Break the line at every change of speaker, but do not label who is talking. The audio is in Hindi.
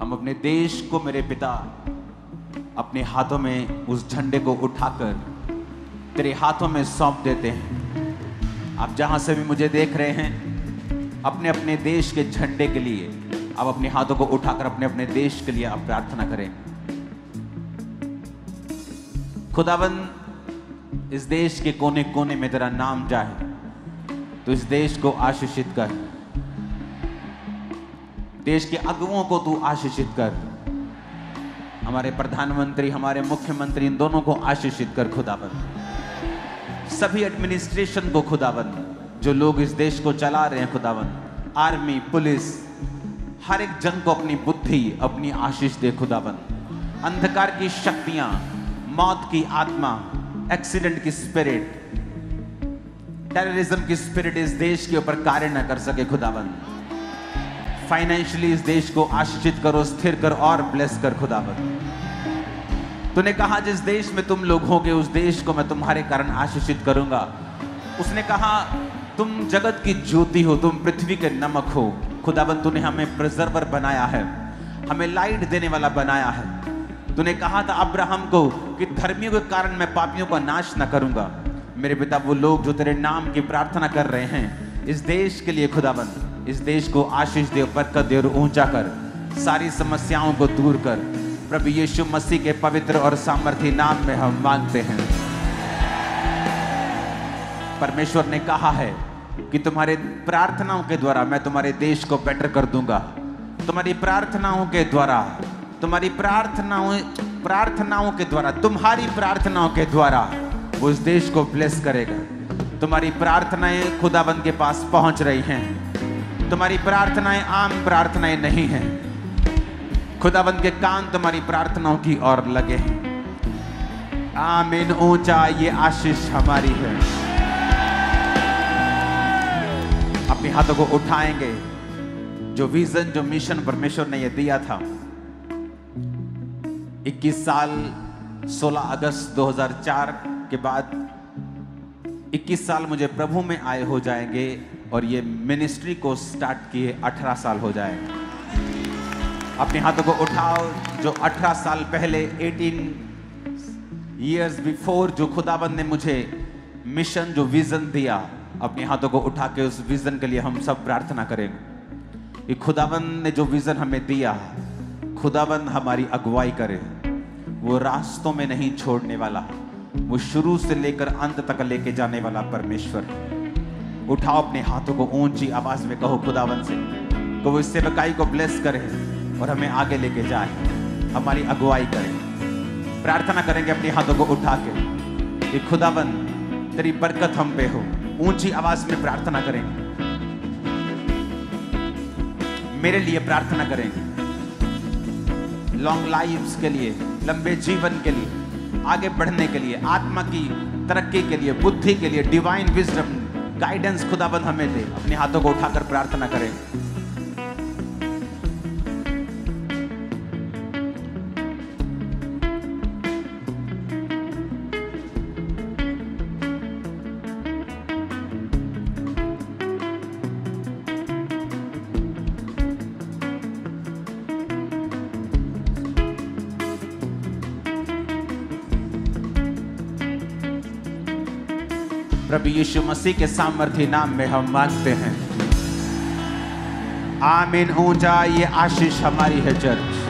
हम अपने देश को मेरे पिता अपने हाथों में उस झंडे को उठाकर तेरे हाथों में सौंप देते हैं। आप जहां से भी मुझे देख रहे हैं, अपने अपने देश के झंडे के लिए आप अपने हाथों को उठाकर अपने अपने देश के लिए आप प्रार्थना करें। खुदावंद, इस देश के कोने कोने में तेरा नाम जाए तो इस देश को आशीषित कर। देश के अगुओं को तू आशीषित कर। हमारे प्रधानमंत्री, हमारे मुख्यमंत्री, इन दोनों को आशीषित कर खुदावंद। सभी एडमिनिस्ट्रेशन को खुदावंद, जो लोग इस देश को चला रहे हैं खुदावंद, आर्मी, पुलिस, हर एक जन को अपनी बुद्धि, अपनी आशीष दे खुदावंद। अंधकार की शक्तियां, मौत की आत्मा, एक्सीडेंट की स्पिरिट, टेररिज्म की स्पिरिट इस देश के ऊपर कार्य न कर सके खुदावंद। फाइनेंशियली इस देश को आशीषित करो, स्थिर कर और ब्लेस कर खुदावंद। तूने कहा जिस देश में तुम लोग होगे उस देश को मैं तुम्हारे कारण आशीषित करूंगा। उसने कहा तुम जगत की ज्योति हो, तुम पृथ्वी के नमक हो खुदावंद। तूने हमें प्रिजर्वर बनाया है, हमें लाइट देने वाला बनाया है। तूने कहा था अब्राहम को कि धर्मियों के कारण मैं पापियों का नाश न करूंगा। मेरे पिता, वो लोग जो तेरे नाम की प्रार्थना कर रहे हैं इस देश के लिए खुदावंद, इस देश को आशीष दे, बरकत दे और ऊंचा कर, सारी समस्याओं को दूर कर। प्रभु यीशु मसीह के पवित्र और सामर्थी नाम में हम मांगते हैं। परमेश्वर ने कहा है कि तुम्हारे प्रार्थनाओं के द्वारा मैं तुम्हारे देश को बेटर कर दूंगा। तुम्हारी प्रार्थनाओं के द्वारा, तुम्हारी प्रार्थनाओं के द्वारा, तुम्हारी प्रार्थनाओं के द्वारा वो इस देश को ब्लेस करेगा। तुम्हारी प्रार्थनाएं खुदाबंद के पास पहुंच रही हैं। तुम्हारी प्रार्थनाएं आम प्रार्थनाएं नहीं हैं। खुदाबंद के कान तुम्हारी प्रार्थनाओं की ओर लगे हैं। आमीन। ऊंचा ये आशीष हमारी है। अपने हाथों को उठाएंगे। जो विजन, जो मिशन परमेश्वर ने ये दिया था, 21 साल 16 अगस्त 2004 के बाद 21 साल मुझे प्रभु में आए हो जाएंगे और ये मिनिस्ट्री को स्टार्ट किए 18 साल हो जाएंगे। अपने हाथों को उठाओ। जो 18 साल पहले, 18 years बिफोर, जो खुदाबंद ने मुझे मिशन, जो विजन दिया, अपने हाथों को उठा के उस विजन के लिए हम सब प्रार्थना करेंगे कि खुदाबंद ने जो विजन हमें दिया, खुदाबंद हमारी अगुवाई करे। वो रास्तों में नहीं छोड़ने वाला, वो शुरू से लेकर अंत तक लेके जाने वाला परमेश्वर। उठाओ अपने हाथों को, ऊंची आवाज में कहो खुदावंद से कि वो इस सेवकाई को ब्लेस करे और हमें आगे लेके जाए, हमारी अगुवाई करे। प्रार्थना करेंगे अपने हाथों को उठा के कि खुदावंद तेरी बरकत हम पे हो। ऊंची आवाज में प्रार्थना करेंगे, मेरे लिए प्रार्थना करेंगे, लॉन्ग लाइव्स के लिए, लंबे जीवन के लिए, आगे बढ़ने के लिए, आत्मा की तरक्की के लिए, बुद्धि के लिए, डिवाइन विजडम, गाइडेंस खुदाबंद हमें दे। अपने हाथों को उठाकर प्रार्थना करें। प्रभु यीशु मसीह के सामर्थी नाम में हम मांगते हैं। आमीन। ऊंचा ये आशीष हमारी है चर्च।